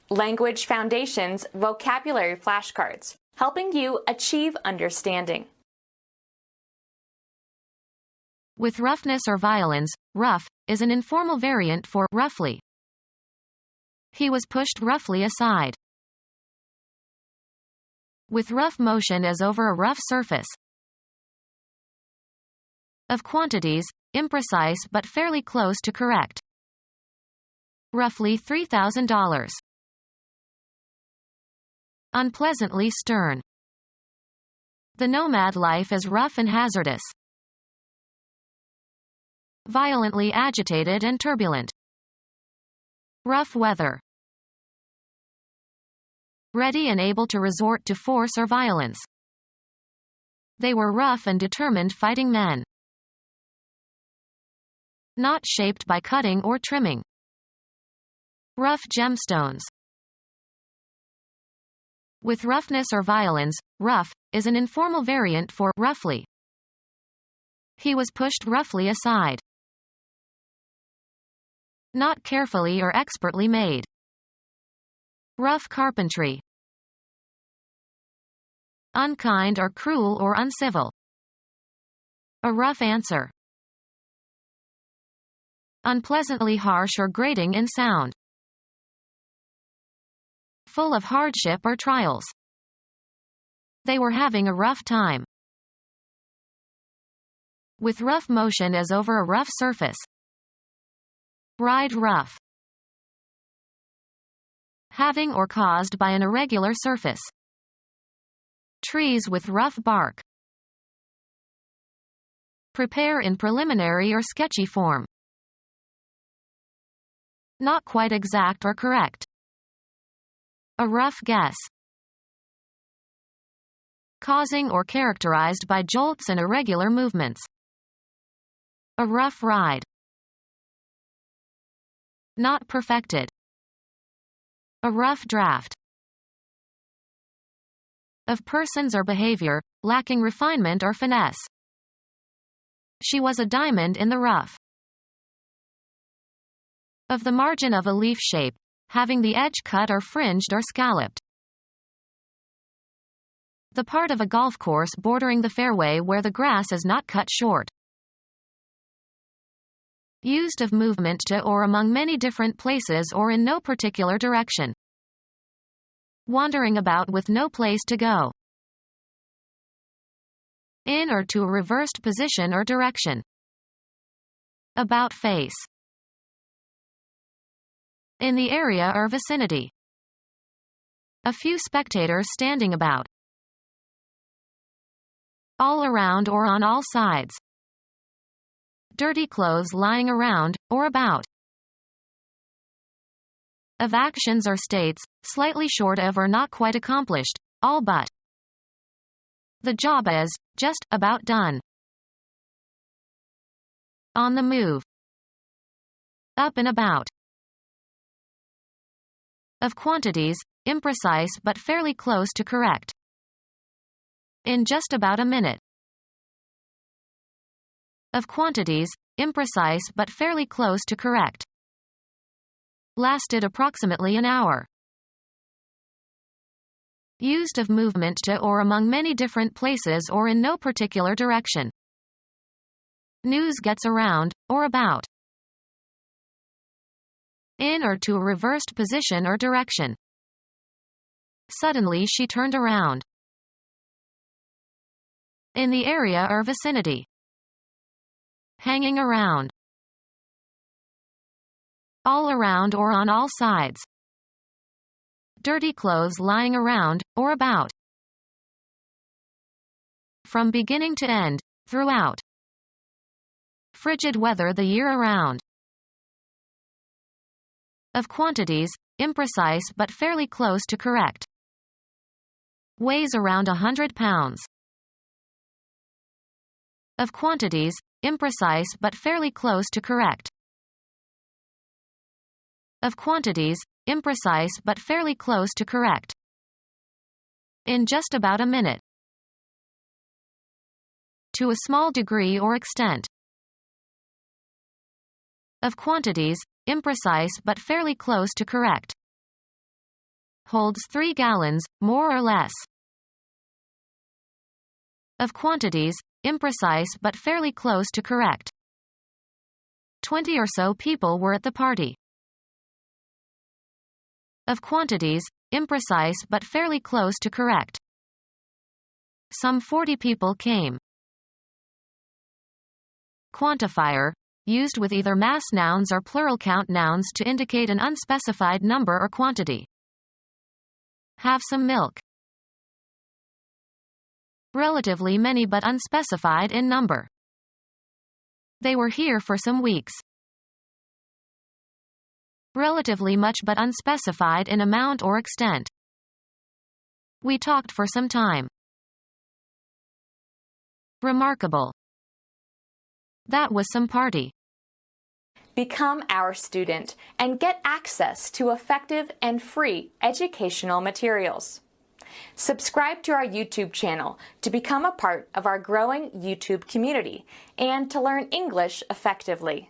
Language Foundations Vocabulary Flashcards, helping you achieve understanding. With roughness or violence, rough is an informal variant for roughly. He was pushed roughly aside. With rough motion as over a rough surface. Of quantities, imprecise but fairly close to correct. Roughly $3,000. Unpleasantly stern. The nomad life is rough and hazardous. Violently agitated and turbulent. Rough weather. Ready and able to resort to force or violence. They were rough and determined fighting men. Not shaped by cutting or trimming. Rough gemstones. With roughness or violence, rough is an informal variant for roughly. He was pushed roughly aside. Not carefully or expertly made. Rough carpentry. Unkind or cruel or uncivil. A rough answer. Unpleasantly harsh or grating in sound. Full of hardship or trials. They were having a rough time. With rough motion as over a rough surface. Ride rough. Having or caused by an irregular surface. Trees with rough bark. Prepare in preliminary or sketchy form. Not quite exact or correct. A rough guess. Causing or characterized by jolts and irregular movements. A rough ride. Not perfected. A rough draft. Of persons or behavior, lacking refinement or finesse. She was a diamond in the rough. Of the margin of a leaf shape, having the edge cut or fringed or scalloped. The part of a golf course bordering the fairway where the grass is not cut short. Used of movement to or among many different places or in no particular direction. Wandering about with no place to go. In or to a reversed position or direction. About face. In the area or vicinity. A few spectators standing about. All around or on all sides. Dirty clothes lying around, or about. Of actions or states, slightly short of or not quite accomplished, all but. The job is, just, about done. On the move. Up and about. Of quantities, imprecise but fairly close to correct. In just about a minute. Of quantities, imprecise but fairly close to correct. Lasted approximately an hour. Used of movement to or among many different places or in no particular direction. News gets around, or about. In or to a reversed position or direction. Suddenly she turned around. In the area or vicinity. Hanging around. All around or on all sides. Dirty clothes lying around, or about. From beginning to end, throughout. Frigid weather the year around. Of quantities, imprecise but fairly close to correct. Weighs around 100 pounds. Of quantities, imprecise but fairly close to correct. Of quantities, imprecise but fairly close to correct. In just about a minute. To a small degree or extent. Of quantities, imprecise but fairly close to correct. holds 3 gallons, more or less. Of quantities, imprecise but fairly close to correct. 20 or so people were at the party. Of quantities, imprecise but fairly close to correct. Some 40 people came. Quantifier, used with either mass nouns or plural count nouns to indicate an unspecified number or quantity. Have some milk. Relatively many but unspecified in number. They were here for some weeks. Relatively much but unspecified in amount or extent. We talked for some time. Remarkable. That was some party. Become our student and get access to effective and free educational materials. Subscribe to our YouTube channel to become a part of our growing YouTube community and to learn English effectively.